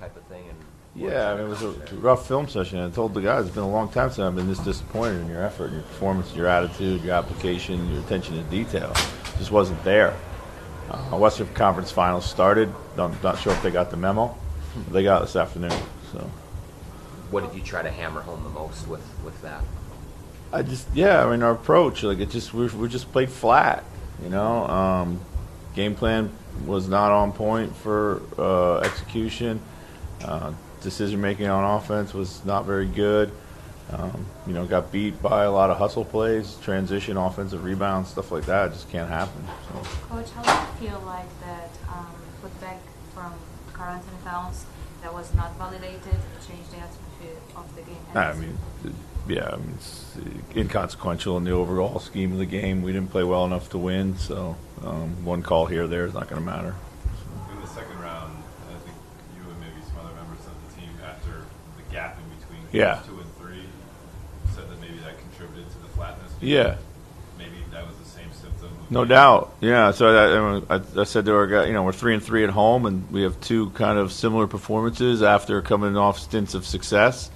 type of thing. And yeah, I mean, it was a rough film session. I told the guys it's been a long time since I've been this disappointed in your effort, your performance, your attitude, your application, your attention to detail. It just wasn't there. Western Conference Finals started. I'm not sure if they got the memo. They got it this afternoon. So, what did you try to hammer home the most with that? I mean, our approach, like we just played flat. You know, game plan was not on point for execution. Decision making on offense was not very good. You know, got beat by a lot of hustle plays, transition, offensive rebounds, stuff like that. It just can't happen. So. Coach, how do you feel like that putback from Carlton Towns that was not validated changed the atmosphere of the game? I mean, it's inconsequential in the overall scheme of the game. We didn't play well enough to win, so one call here or there is not going to matter. In the second round, I think you and maybe some other members of the team, after the gap in between games 2 and 3, said that maybe that contributed to the flatness. Yeah. Maybe that was the same symptom. No doubt. Yeah. So I said to our guy, you know, we're 3-3 at home, and we have two kind of similar performances after coming off stints of success.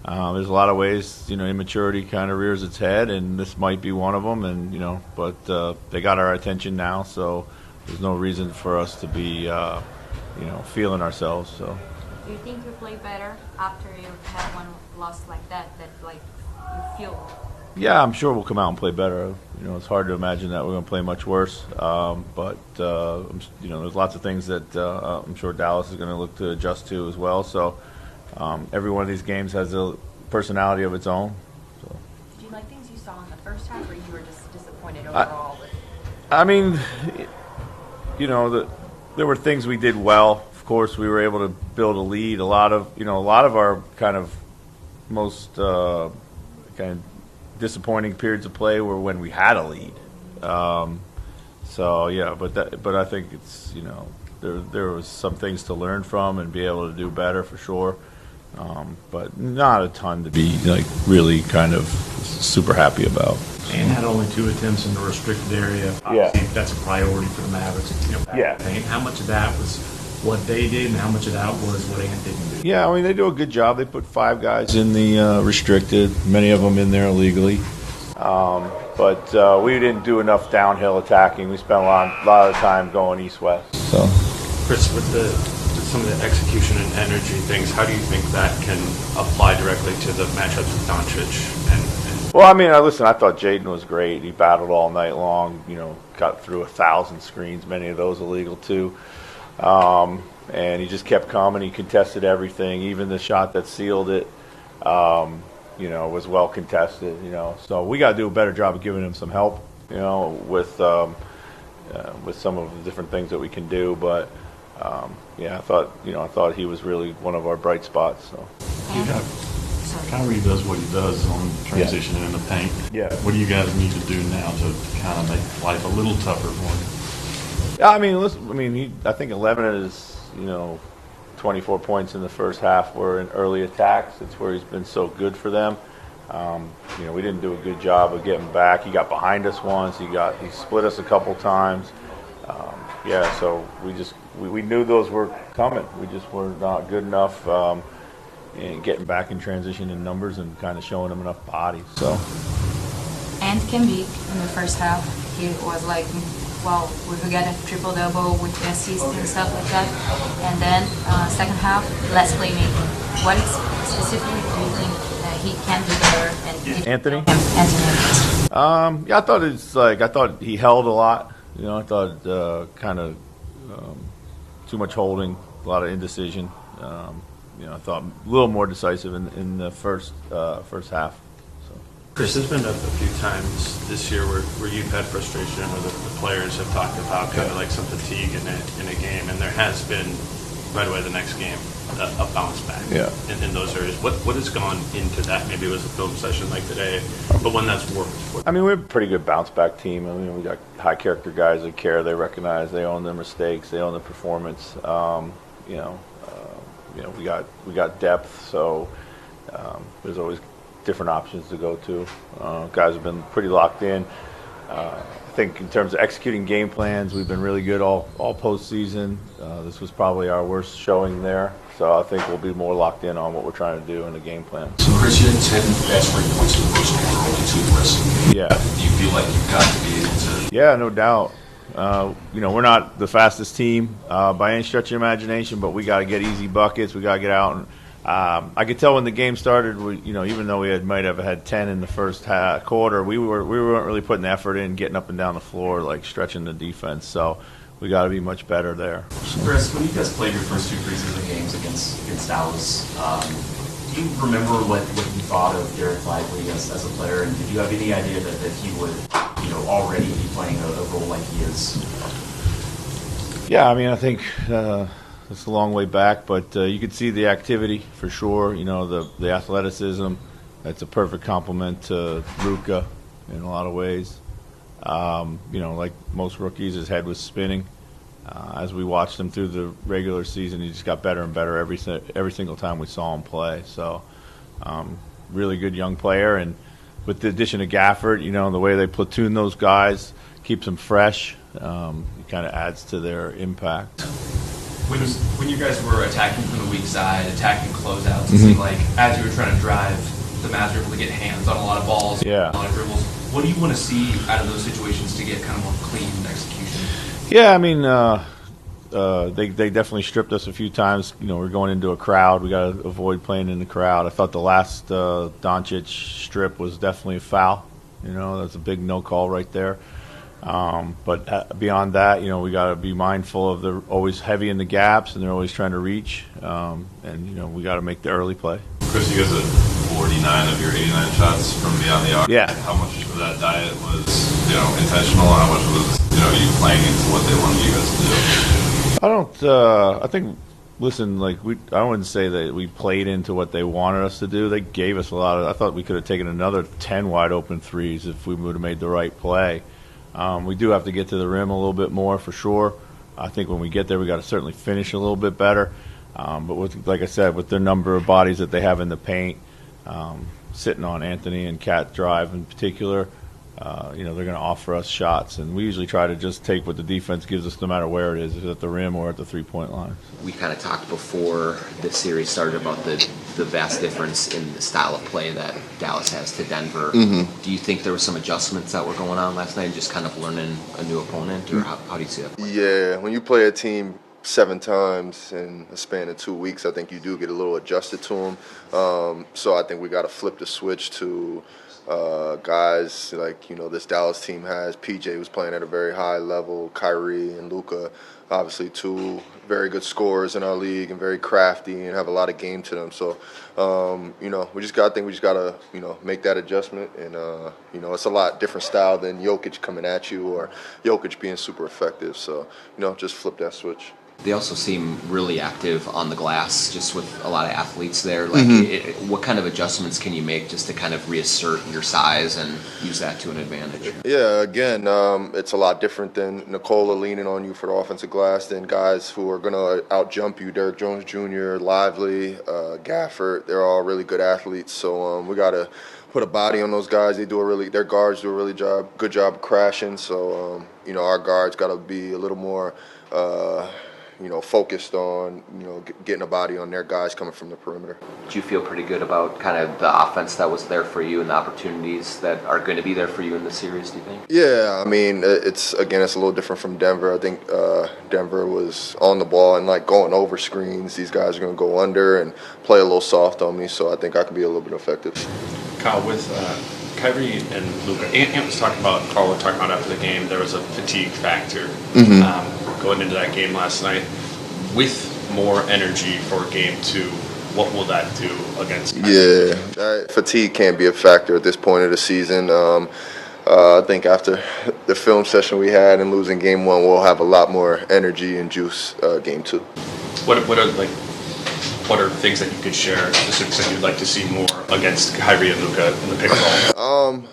There's a lot of ways, you know, immaturity kind of rears its head, and this might be one of them. And you know, but they got our attention now, so there's no reason for us to be, you know, feeling ourselves. So. Do you think you play better after you had one loss like that? That like you feel? Yeah, I'm sure we'll come out and play better. You know, it's hard to imagine that we're going to play much worse. But you know, there's lots of things that I'm sure Dallas is going to look to adjust to as well. So. Every one of these games has a personality of its own. So. Did you like things you saw in the first half, or you were just disappointed overall? I mean, you know, there were things we did well. Of course, we were able to build a lead. A lot of our kind of most kind of disappointing periods of play were when we had a lead. So yeah, but I think it's, you know, there was some things to learn from and be able to do better for sure. But not a ton to be like really kind of super happy about. And had only 2 attempts in the restricted area. Obviously, that's a priority for the Mavericks. You know, paint. How much of that was what they did, and how much of that was what Ant didn't do? Yeah, I mean, they do a good job. They put 5 guys in the restricted, many of them in there illegally. But we didn't do enough downhill attacking. We spent a lot of time going east-west. So. Chris, with some of the execution and energy things, how do you think that can apply directly to the matchups with Doncic? Well, I mean, listen, I thought Jaden was great. He battled all night long, you know, got through 1,000 screens, many of those illegal too. And he just kept coming. He contested everything, even the shot that sealed it, you know, was well contested, you know. So we got to do a better job of giving him some help, you know, with some of the different things that we can do. But yeah, I thought he was really one of our bright spots. So. Kyrie does what he does on transition in the paint. Yeah. What do you guys need to do now to kind of make life a little tougher for him? Yeah, I mean, listen, I think 11 of his, you know, 24 points in the first half were in early attacks. It's where he's been so good for them. You know, we didn't do a good job of getting back. He got behind us once. He split us a couple times. Yeah, so we knew those were coming. We just were not good enough in getting back in transition in numbers and kind of showing them enough bodies. So. And can be in the first half. He was like, well, we got a triple-double with the assists and stuff like that. And then second half, less playmaking. What specifically do you think that he can do better? And Anthony? Anthony. Yeah, I thought he held a lot. You know, I thought kind of too much holding, a lot of indecision. You know, I thought a little more decisive in the first half. Chris, there's been a few times this year where you've had frustration, or the players have talked about kind of like some fatigue in a game, and there has been right away the next game a bounce back in those areas. What has gone into that? Maybe it was a film session like today, but one that's worked. I mean, we have a pretty good bounce back team. I mean, we got high character guys that care. They recognize. They own their mistakes. They own the performance. We got depth, so there's always different options to go to. Guys have been pretty locked in. I think in terms of executing game plans, we've been really good all postseason. This was probably our worst showing there, so I think we'll be more locked in on what we're trying to do in the game plan. So Chris, you had 10 fast break points in the first quarter, only 2 the rest of the game. Yeah. Do you feel like you've got to be able to? Yeah, no doubt. We're not the fastest team by any stretch of imagination, but we got to get easy buckets. We got to get out. And I could tell when the game started, even though we might have had 10 in the first quarter, we weren't really putting the effort in, getting up and down the floor, like stretching the defense. So we got to be much better there. Chris, when you guys played your first 2 preseason games against Dallas, do you remember what you thought of Derek Lively as a player, and did you have any idea that he would already be playing a role like he is? Yeah, I mean, I think it's a long way back, but you could see the activity for sure. The athleticism. It's a perfect complement to Luka in a lot of ways. Like most rookies, his head was spinning. As we watched him through the regular season, he just got better and better every single time we saw him play. So, really good young player, and with the addition of Gafford, the way they platoon those guys keeps them fresh. It kind of adds to their impact. When you guys were attacking from the weak side, attacking closeouts, it seemed like as you were trying to drive, the Mavs were able to get hands on a lot of balls, a lot of dribbles. What do you want to see out of those situations to get kind of more clean execution? Yeah, I mean, they definitely stripped us a few times. We're going into a crowd. We got to avoid playing in the crowd. I thought the last Doncic strip was definitely a foul. That's a big no call right there. But beyond that, we got to be mindful of they're always heavy in the gaps and they're always trying to reach. And we got to make the early play. Chris, you guys had 49 of your 89 shots from beyond the arc. Yeah. How much of that diet was, intentional, and how much was, you playing into what they wanted you guys to do? I think, listen, I wouldn't say that we played into what they wanted us to do. They gave us a lot I thought we could have taken another 10 wide open threes if we would have made the right play. We do have to get to the rim a little bit more for sure. I think when we get there, we got to certainly finish a little bit better. But like I said, with the number of bodies that they have in the paint, sitting on Anthony and Cat Drive in particular, they're going to offer us shots, and we usually try to just take what the defense gives us no matter where it is, if it's at the rim or at the three-point line. We kind of talked before the series started about the vast difference in the style of play that Dallas has to Denver. Mm-hmm. Do you think there were some adjustments that were going on last night, just kind of learning a new opponent, or how do you see that? Yeah, when you play a team 7 times in a span of 2 weeks, I think you do get a little adjusted to them. So I think we got to flip the switch to guys like this Dallas team has. PJ was playing at a very high level. Kyrie and Luka, obviously 2 very good scorers in our league and very crafty and have a lot of game to them. So we just got to make that adjustment. And it's a lot different style than Jokic coming at you or Jokic being super effective. So just flip that switch. They also seem really active on the glass, just with a lot of athletes there. What kind of adjustments can you make just to kind of reassert your size and use that to an advantage? Yeah, again, it's a lot different than Nikola leaning on you for the offensive glass than guys who are going to out-jump you. Derek Jones Jr., Lively, Gafford, they're all really good athletes. So we got to put a body on those guys. Their guards do a really good job of crashing. So, our guards got to be a little more focused on, getting a body on their guys coming from the perimeter. Do you feel pretty good about kind of the offense that was there for you and the opportunities that are going to be there for you in the series, do you think? Yeah, I mean, it's a little different from Denver. I think Denver was on the ball and going over screens. These guys are going to go under and play a little soft on me, so I think I can be a little bit effective. Kyle, with Kyrie and Luka, Ant was talking about, Carl was talking about after the game, there was a fatigue factor going into that game last night. With more energy for game 2, what will that do against Kyrie? Yeah, fatigue can't be a factor at this point of the season. I think after the film session we had and losing game 1, we'll have a lot more energy and juice game 2. What are things that you could share, specifics that you'd like to see more against Kyrie and Luka in the pick and roll?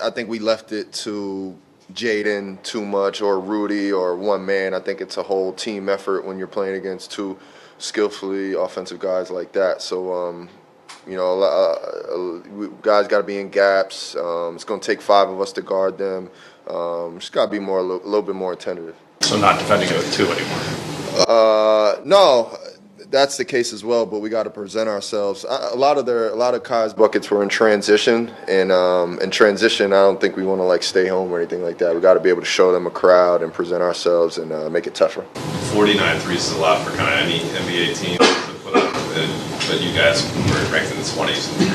I think we left it to Jaden too much, or Rudy, or one man. I think it's a whole team effort when you're playing against 2 skillfully offensive guys like that. So, guys got to be in gaps. It's going to take 5 of us to guard them. Just got to be a little bit more attentive. So not defending it with 2 anymore. No, that's the case as well. But we got to present ourselves. A lot of Kai's buckets were in transition, and in transition, I don't think we want to like stay home or anything like that. We got to be able to show them a crowd and present ourselves and make it tougher. 49 threes is a lot for kind of any NBA team to put up, but you guys were ranked in the 20s in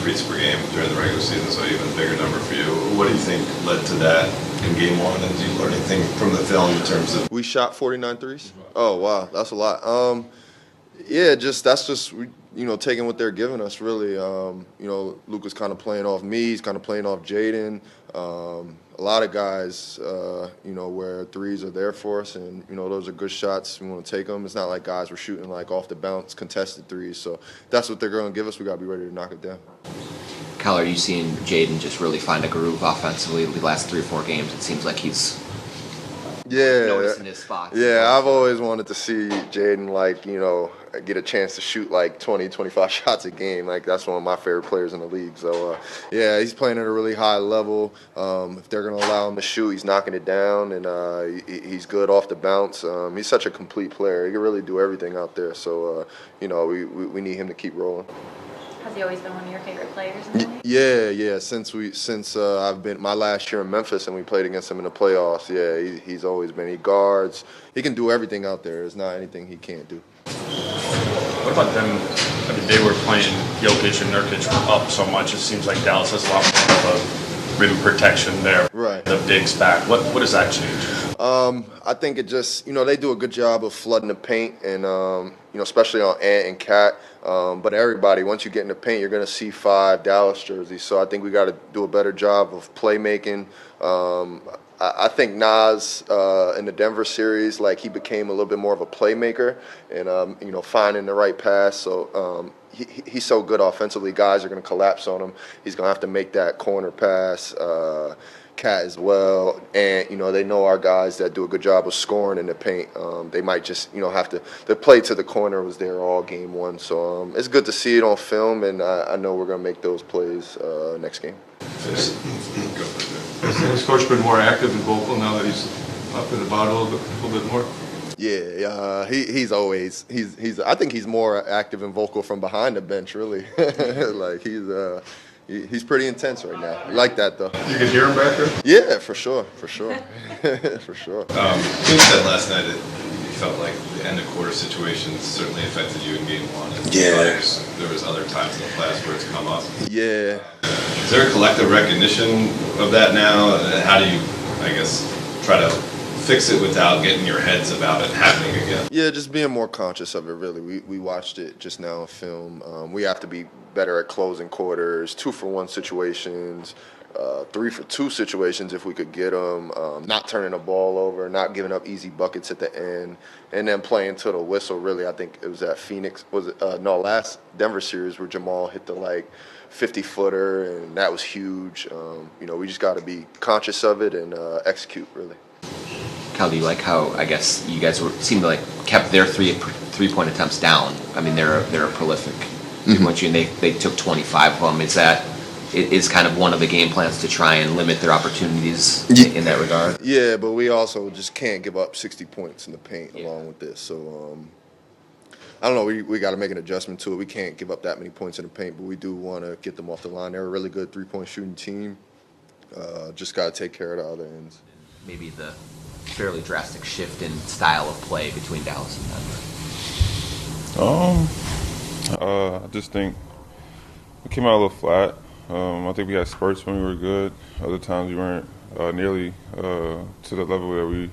threes per game during the regular season, so even a bigger number for you. What do you think led to that in game 1? And did you learn anything from the film in terms of? We shot 49 threes. Oh wow, that's a lot. Yeah, that's just taking what they're giving us really. Luka's kind of playing off me. He's kind of playing off Jaden. A lot of guys, where threes are there for us, and those are good shots. We want to take them. It's not like guys were shooting like off the bounce contested threes. So that's what they're going to give us. We got to be ready to knock it down. Kyle, are you seeing Jaden just really find a groove offensively the last 3 or 4 games? It seems like he's noticing his spots. Yeah, I've always wanted to see Jaden get a chance to shoot like 20, 25 shots a game. Like that's one of my favorite players in the league. So yeah, he's playing at a really high level. If they're going to allow him to shoot, he's knocking it down, and he's good off the bounce. He's such a complete player. He can really do everything out there. So we need him to keep rolling. Has he always been one of your favorite players in the league? Yeah. Since I've been my last year in Memphis and we played against him in the playoffs. Yeah, he's always been. He guards. He can do everything out there. There's not anything he can't do. What about them? I mean, they were playing Jokic and Nurkic up so much. It seems like Dallas has a lot more of a rim protection there. Right. The bigs back. What does that change? I think it just they do a good job of flooding the paint and especially on Ant and Cat. But everybody, once you get in the paint, you're going to see 5 Dallas jerseys. So I think we got to do a better job of playmaking. I think NAZ in the Denver series, like he became a little bit more of a playmaker and finding the right pass. So he's so good offensively. Guys are going to collapse on him. He's going to have to make that corner pass. Cat as well, and they know our guys that do a good job of scoring in the paint. They might just have to. The play to the corner was there all game 1, so it's good to see it on film, and I know we're gonna make those plays next game. Has his coach been more active and vocal now that he's up and about a little bit more? Yeah, he's always I think he's more active and vocal from behind the bench, really. Like he's pretty intense right now. I like that though. You can hear him back there? Yeah, for sure. For sure. You said last night that you felt like the end of quarter situations certainly affected you in game 1. And there was other times in the playoffs where it's come up. Yeah. Is there a collective recognition of that now? And how do you, I guess, try to fix it without getting your heads about it happening again? Yeah, just being more conscious of it, really. We watched it just now on film. We have to be better at closing quarters, 2-for-1 situations, 3-for-2 situations if we could get them, not turning the ball over, not giving up easy buckets at the end, and then playing to the whistle, really. I think it was at Phoenix, last Denver series where Jamal hit the 50-footer, and that was huge. We just got to be conscious of it and execute, really. Kyle, do you like how I guess you guys seem to kept their three-point attempts down? I mean, they're a prolific three-point shooting. They took 25 of them. Is kind of one of the game plans to try and limit their opportunities in that regard? Yeah, but we also just can't give up 60 points in the paint along with this. So I don't know. We got to make an adjustment to it. We can't give up that many points in the paint, but we do want to get them off the line. They're a really good three-point shooting team. Just got to take care of the other ends. Maybe the fairly drastic shift in style of play between Dallas and Denver? I just think we came out a little flat. I think we had spurts when we were good. Other times we weren't nearly to the level that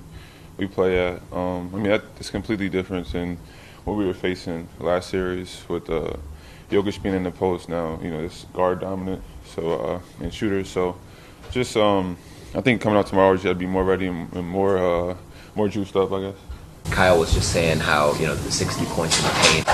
we play at. That's completely different than what we were facing last series with Jokic being in the post now. It's guard dominant, and shooters. So just I think coming out tomorrow, we just got to be more ready and more juiced up, I guess. Kyle was just saying how the 60 points in the paint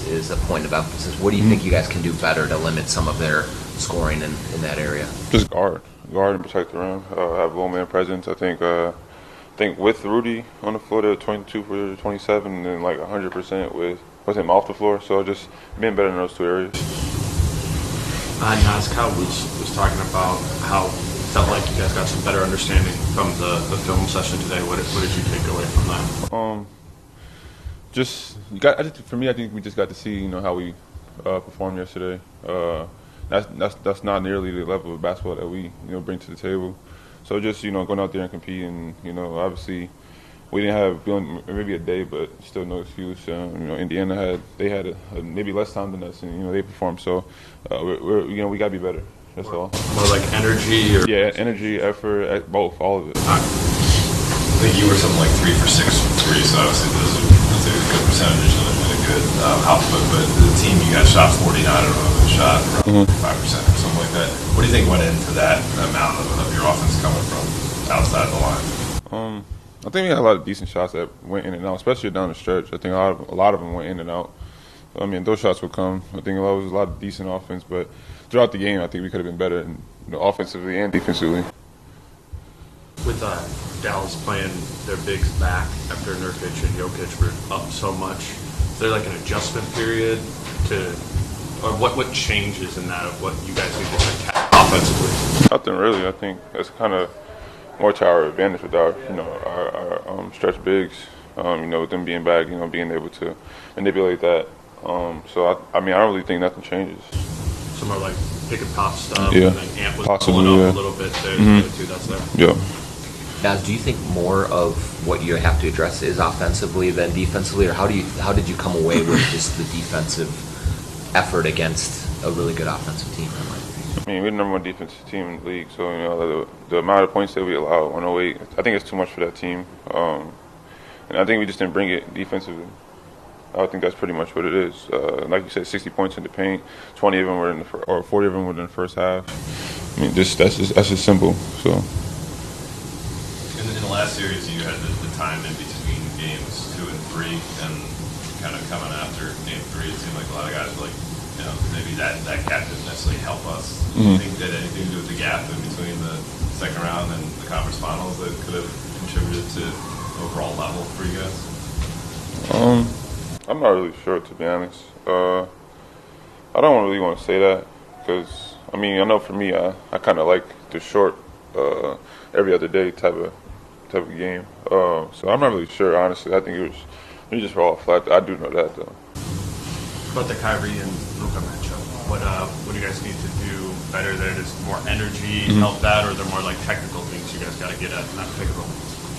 is a point of emphasis. What do you think you guys can do better to limit some of their scoring in that area? Just guard and protect the rim. Have low man presence. I think with Rudy on the floor, they're 22 for 27, and then 100% with him off the floor. So just being better in those 2 areas. Nas, Kyle was talking about how felt like you guys got some better understanding from the film session today. What did you take away from that? For me, I think we just got to see, how we performed yesterday. That's not nearly the level of basketball that we, bring to the table. So just, going out there and compete, and obviously we didn't have maybe a day, but still no excuse. Indiana had maybe less time than us, and they performed. So we got to be better. That's all. More like energy, or energy, effort, both, all of it. I think you were something like 3 for 6 threes, so obviously those are a good percentage and a good output. But the team, you guys shot 49, I don't know, shot around 5% or something like that. What do you think went into that amount of your offense coming from outside the line? I think we had a lot of decent shots that went in and out, especially down the stretch. I think a lot of them went in and out. I mean, those shots would come. I think there was a lot of decent offense, but throughout the game, I think we could have been better, offensively and defensively. With Dallas playing their bigs back after Nurkic and Jokic were up so much, is there like an adjustment period or what changes in that of what you guys need to attack offensively? Nothing really. I think that's kind of more to our advantage with our stretch bigs. With them being back, being able to manipulate that. So I don't really think nothing changes. Some more like pick and pop stuff, yeah. And then Ant was Possibly, pulling up a little bit there too. That's there. Yeah. Now, do you think more of what you have to address is offensively than defensively, or how did you come away with just the defensive effort against a really good offensive team? I mean, we're the #1 defensive team in the league, so the amount of points that we allow, 108, I think it's too much for that team. And I think we just didn't bring it defensively. I think that's pretty much what it is. Like you said, 60 points in the paint, 20 of them were or 40 of them were in the first half. I mean, that's just simple. So. In the last series, you had the time in between games 2 and 3, and kind of coming after game 3, it seemed like a lot of guys were like, maybe that gap didn't necessarily help us. Do you think that anything to do with the gap in between the second round and the conference finals that could have contributed to overall level for you guys? I'm not really sure, to be honest. I don't really want to say that because, I know for me, I kind of like the short, every other day type of game. So I'm not really sure, honestly. I think it was just all flat. I do know that, though. About the Kyrie and Luka matchup, what do you guys need to do better there? Does more energy help that, or are there more like technical things you guys got to get at in that pick and roll?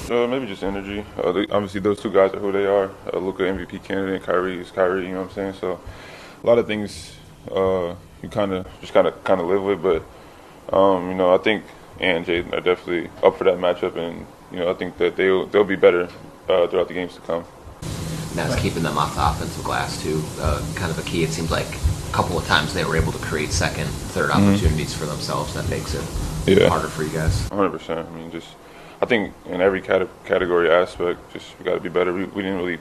Maybe just energy. Obviously, those two guys are who they are. Luka, MVP candidate, Kyrie is Kyrie. You know what I'm saying? So, a lot of things you kind of live with. But I think Ant and Jaden are definitely up for that matchup, and I think that they'll be better throughout the games to come. That's keeping them off the offensive glass too. Kind of a key. It seems like a couple of times they were able to create second, third opportunities for themselves. That makes it harder for you guys. 100%. I think in every category aspect, we got to be better. We didn't really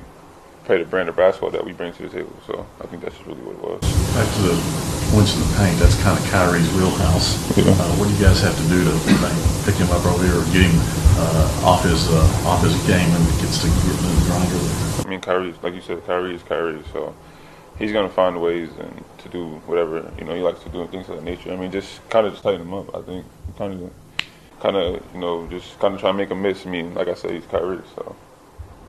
play the brand of basketball that we bring to the table, so I think that's just really what it was. Back to the points in the paint, that's kind of Kyrie's wheelhouse. Yeah. What do you guys have to do to pick him up earlier or get him off his game when it gets to get in the grinder? Kyrie, like you said, Kyrie is Kyrie, so he's going to find ways and to do whatever he likes to do and things of that nature. Just tighten him up. I think just try and make him miss. Like I said, he's Kyrie, so.